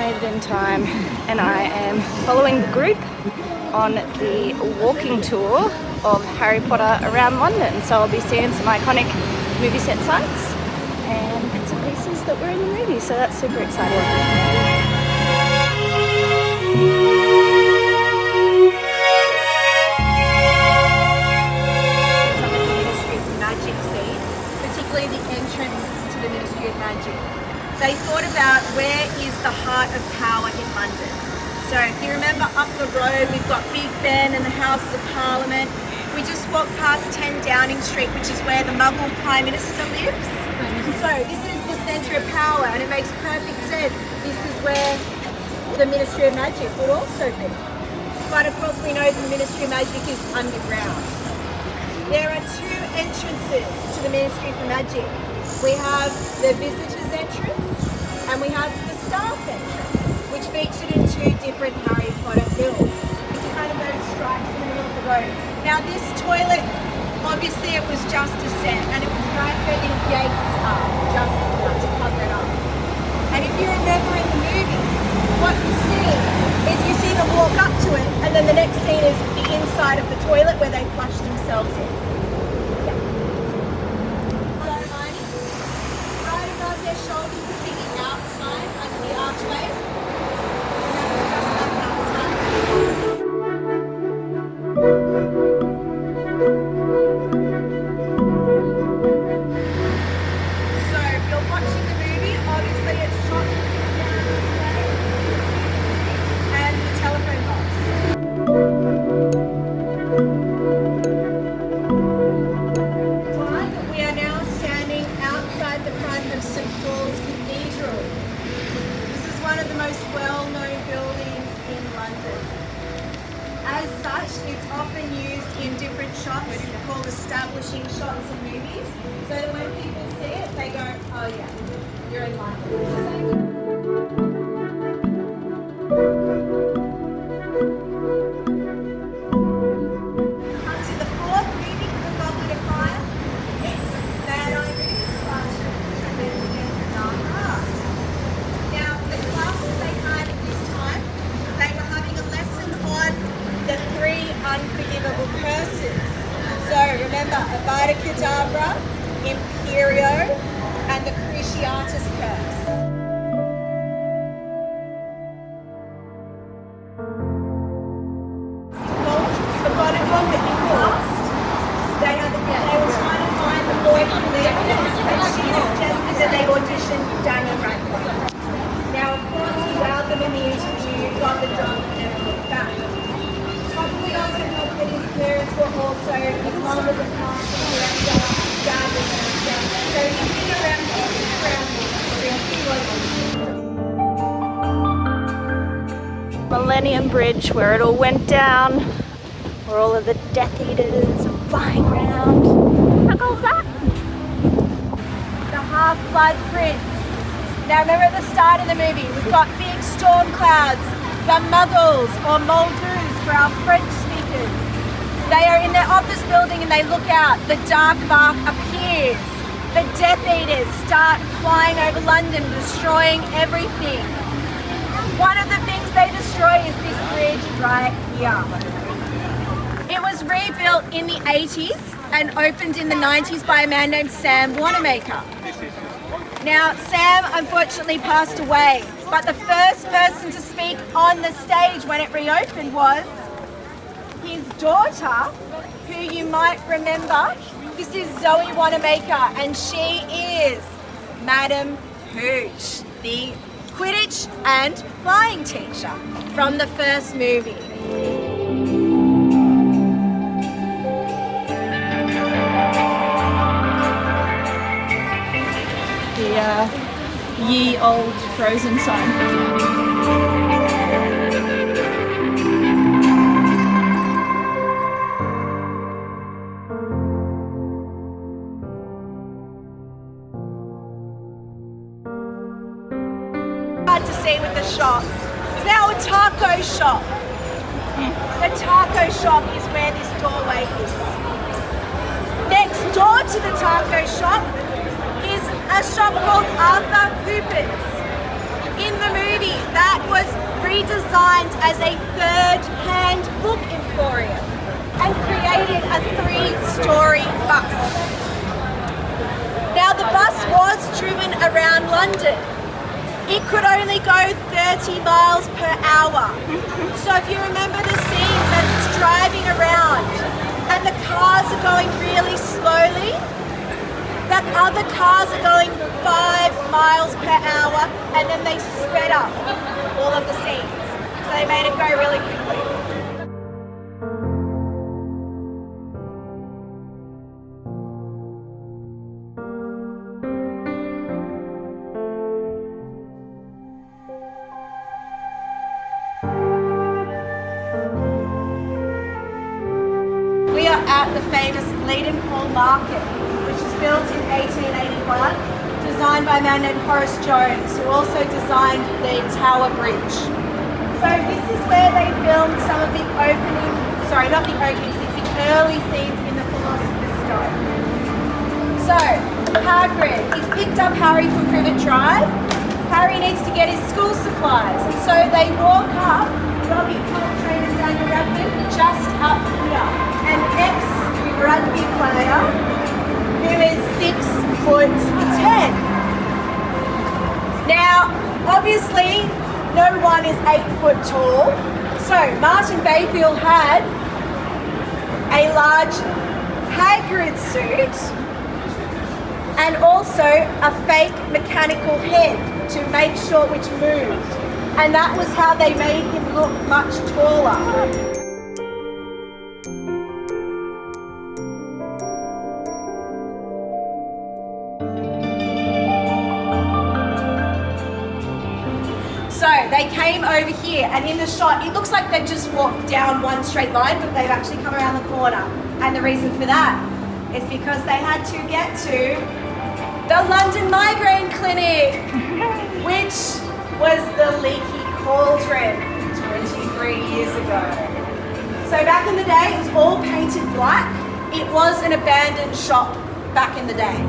made it in time, and I am following the group on the walking tour of Harry Potter around London. So I'll be seeing some iconic movie set sites and bits and pieces that were in the movie, so that's super exciting. Some of the Ministry of Magic scenes, particularly the entrances to the Ministry of Magic. They thought about where is the heart of power in London. So if you remember up the road, we've got Big Ben and the Houses of Parliament. We just walked past 10 Downing Street, which is where the Muggle Prime Minister lives. So this is the centre of power, and it makes perfect sense. This is where the Ministry of Magic would also be. But of course we know the Ministry of Magic is underground. There are two entrances to the Ministry for Magic. We have the visitors entrance and we have the staff entrance, which featured in two different Harry Potter films. Kind of those stripes in the middle of the road. Now this toilet, obviously it was just a set, and it was right where these gates are, just to cover it up. And if you remember in the movie, what you see is you see them walk up to it, and then the next scene is the inside of the toilet where they flush themselves in. Shoulders, you can see the outside under the archway. So if you're watching the movie, obviously it's shot down this way and the telephone box. We are now standing outside the front of St. Paul's Cathedral. This is one of the most well-known buildings in London. As such, it's often used in different shots called establishing shots in movies, so that when people see it, they go, oh yeah, you're in London. Up to the fourth movie, The Goblet of Fire. It's Now, the classes they had at this time, they were having a lesson on the three unforgivable curses. So remember, Avada Kedavra, Imperio, and the Cruciatus curse. The bottom one that you cast, they were trying to find the boy from there, and she suggested that they audition Daniel Radcliffe. Now, of course, he wowed them in the interview, got the job, and never looked back. Probably also helped that his parents were also, his mom was a casting director, his dad was an actor, so he'd been around the industry. Millennium Bridge, where it all went down, where all of the Death Eaters are flying around. How cool is that? The Half-Blood Prince. Now remember at the start of the movie, we've got big storm clouds, the Muggles or Muldoons for our French speakers. They are in their office building and they look out, the dark mark appears. The Death Eaters start flying over London, destroying everything. One of the things they destroy is this bridge right here. It was rebuilt in the 80s and opened in the 90s by a man named Sam Wanamaker. Now, Sam unfortunately passed away, but the first person to speak on the stage when it reopened was his daughter, who you might remember. This is Zoe Wanamaker, and she is Madam Hooch, the Quidditch and flying teacher from the first movie. The ye old Frozen sign. Hard to see with the shops. It's now a taco shop. The taco shop is where this doorway is. Next door to the taco shop is a shop called Arthur Hooper's. In the movie, that redesigned as a third-hand book emporium and created a 3-story bus. Now the bus was driven around London. It could only go 30 miles per hour. So if you remember the scenes as it's driving around and the cars are going really slowly, the other cars are going 5 miles per hour, and then they sped up all of the scenes. So they made it go really quickly. We are at the famous Leaden Hall Market, which was built in 1881, designed by a man named Horace Jones, who also designed the Tower Bridge. So this is where they filmed some of the early scenes in the Philosopher's Stone. So, Hagrid, he's picked up Harry from Privet Drive. Harry needs to get his school supplies, and so they walk up. Robbie Coltrane's Daniel Radcliffe just up here, an ex-rugby player who is 6'10". Now, obviously, no one is 8 foot tall, so Martin Bayfield had a large Hagrid suit and also a fake mechanical head to make sure which moved. And that was how they made him look much taller. So they came over here, and in the shot, it looks like they've just walked down one straight line, but they've actually come around the corner. And the reason for that is because they had to get to the London Migraine Clinic, which was the leaky cauldron 23 years ago. So back in the day, it was all painted black. It was an abandoned shop back in the day.